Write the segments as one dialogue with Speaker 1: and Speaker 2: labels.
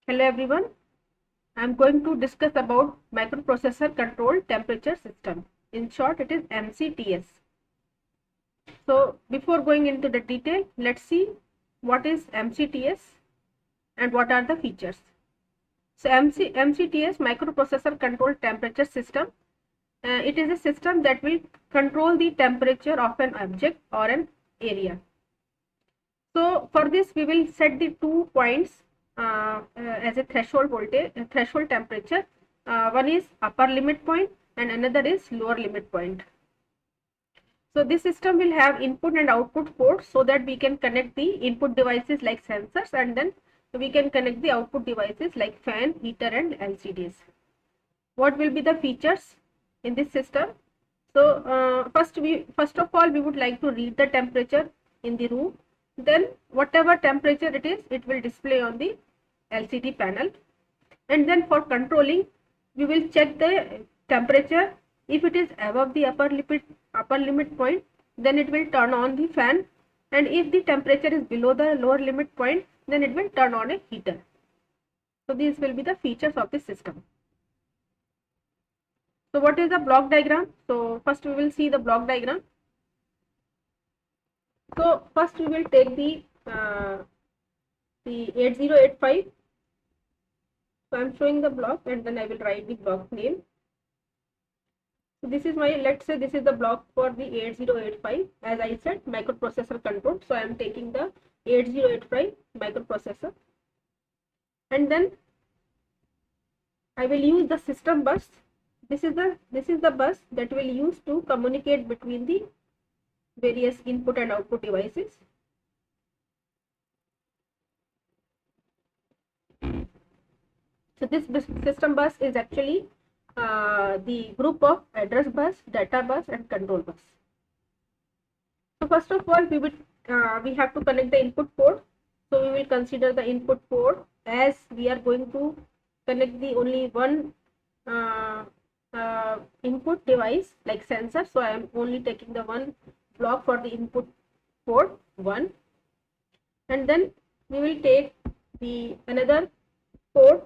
Speaker 1: Hello everyone, I am going to discuss about microprocessor control temperature system. In short, it is MCTS. So before going into the detail, let's see what is MCTS and what are the features. So MCTS, microprocessor control temperature system, it is a system that will control the temperature of an object or an area. So for this we will set the 2 points as a threshold voltage, threshold temperature. One is upper limit point and another is lower limit point. So this system will have input and output ports so that we can connect the input devices like sensors, and then we can connect the output devices like fan, heater and LCDs. What will be the features in this system? So first of all we would like to read the temperature in the room. Then whatever temperature it is, it will display on the LCD panel, and then for controlling we will check the temperature. If it is above the upper limit point, then it will turn on the fan, and if the temperature is below the lower limit point, then it will turn on a heater. So these will be the features of this system. So what is the block diagram? So first we will see the block diagram. So first we will take the 8085. So I am showing the block and then I will write the block name. So this is my, let's say this is the block for the 8085. As I said, microprocessor control. So I am taking the 8085 microprocessor, and then I will use the system bus. This is the bus that will use to communicate between the various input and output devices. So this system bus is actually the group of address bus, data bus and control bus. So first of all we have to connect the input port. So we will consider the input port, as we are going to connect the only one input device like sensor. So I am only taking the one block for the input port 1, and then we will take the another port,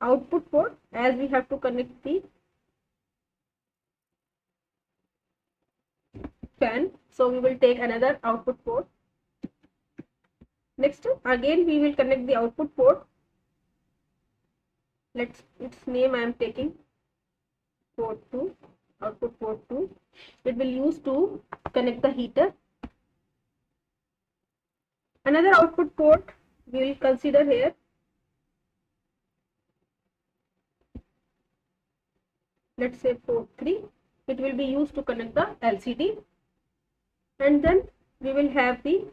Speaker 1: output port, as we have to connect the fan. So we will take another output port. Next again we will connect the output port. Let's its name I am taking port 2, output port 2. It will use to connect the heater. Another output port we will consider here. Let's say port 3. It will be used to connect the LCD, and then we will have the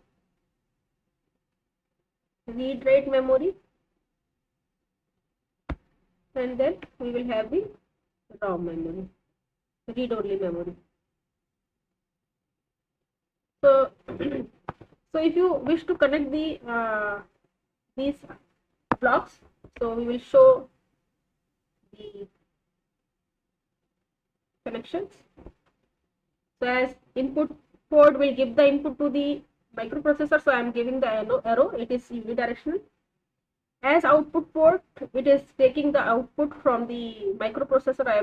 Speaker 1: read write memory, and then we will have the ROM memory, read only memory. So so if you wish to connect the these blocks, so we will show the connections. So as input port will give the input to the microprocessor, so I am giving the arrow, it is unidirectional. As output port, it is taking the output from the microprocessor. I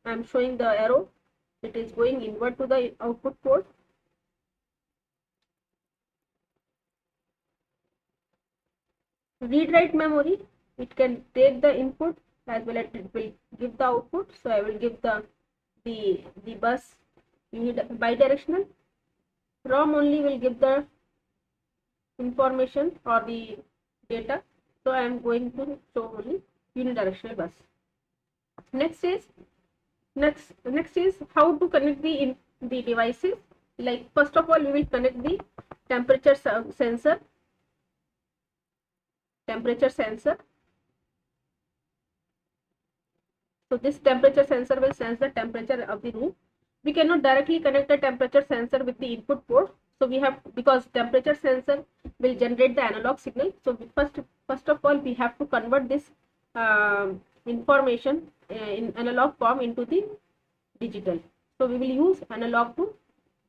Speaker 1: am showing the arrow, it is going inward to the output port. Read write memory, it can take the input as well as it will give the output. So I will give the bus bidirectional. ROM only will give the information or the data. So I am going to show only unidirectional bus. Next is how to connect the devices. Like first of all we will connect the temperature sensor. So this temperature sensor will sense the temperature of the room. We cannot directly connect the temperature sensor with the input port. So we have, because temperature sensor will generate the analog signal. So first of all we have to convert this information in analog form into the digital. So we will use analog to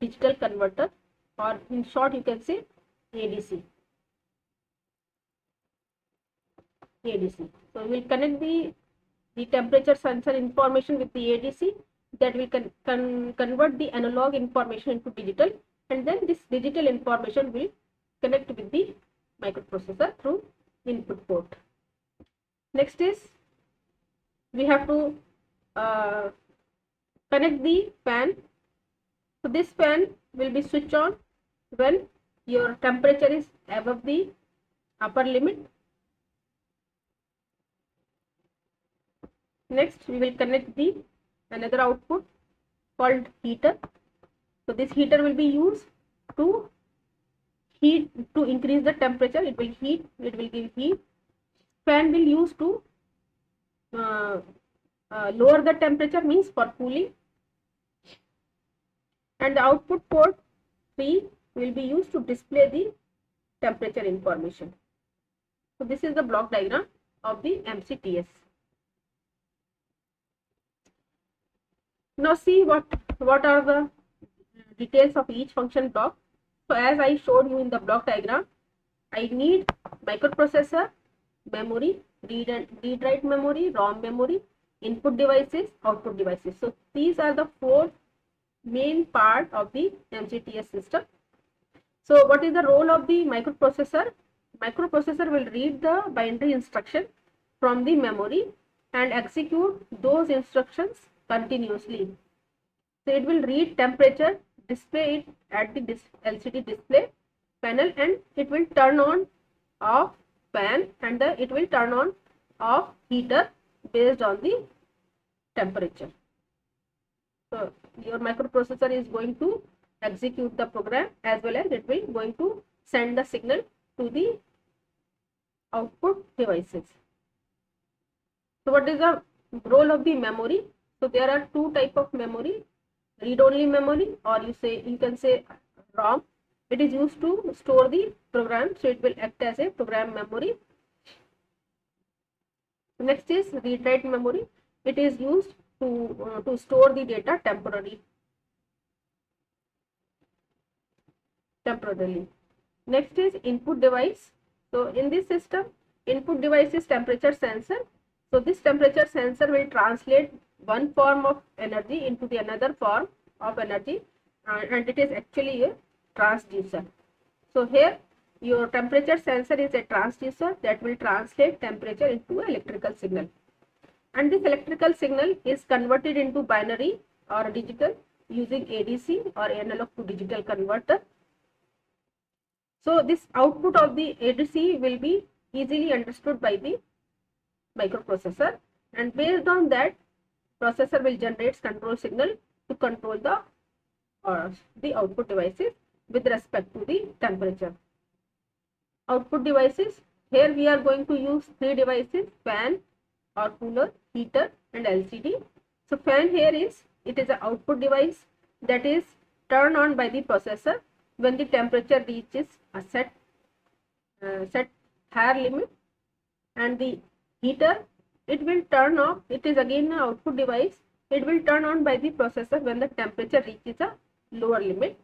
Speaker 1: digital converter, or in short you can say ADC. ADC. So we will connect the temperature sensor information with the ADC, that will convert the analog information into digital, and then this digital information will connect with the microprocessor through input port. Next is we have to connect the fan. So this fan will be switched on when your temperature is above the upper limit. Next we will connect the another output called heater. So this heater will be used to increase the temperature. It will give heat. Fan will use to lower the temperature, means for cooling. And the output port 3 will be used to display the temperature information. So this is the block diagram of the MCTS. Now see what are the details of each function block. So as I showed you in the block diagram, I need microprocessor, memory, read write memory, ROM memory, input devices, output devices. So these are the 4 main part of the MCTS system. So what is the role of the microprocessor? Microprocessor will read the binary instruction from the memory and execute those instructions continuously. So it will read temperature, display it at the LCD display panel, and it will turn on off fan, and it will turn on off heater based on the temperature. So your microprocessor is going to execute the program, as well as it will going to send the signal to the output devices. So what is the role of the memory? So there are 2 type of memory: read-only memory, or you can say ROM. It is used to store the program, so it will act as a program memory. Next is read-write memory. It is used to store the data temporarily. Next is input device. So in this system, input device is temperature sensor. So this temperature sensor will translate one form of energy into the another form of energy, and it is actually a transducer. So here your temperature sensor is a transducer that will translate temperature into electrical signal, and this electrical signal is converted into binary or digital using ADC or analog to digital converter. So this output of the ADC will be easily understood by the microprocessor, and based on that, processor will generate control signal to control the output devices with respect to the temperature. Output devices, here we are going to use 3 devices: fan or cooler, heater, and LCD. So fan here is an output device that is turned on by the processor when the temperature reaches a set higher limit, and the heater, it will turn off. It is again an output device. It will turn on by the processor when the temperature reaches a lower limit,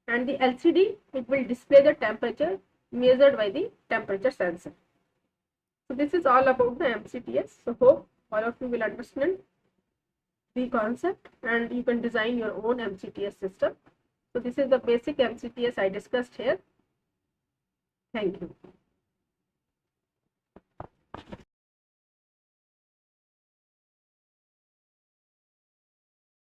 Speaker 1: and the LCD, it will display the temperature measured by the temperature sensor. So this is all about the MCTS. So hope all of you will understand the concept, and you can design your own MCTS system. So this is the basic MCTS I discussed here. Thank you.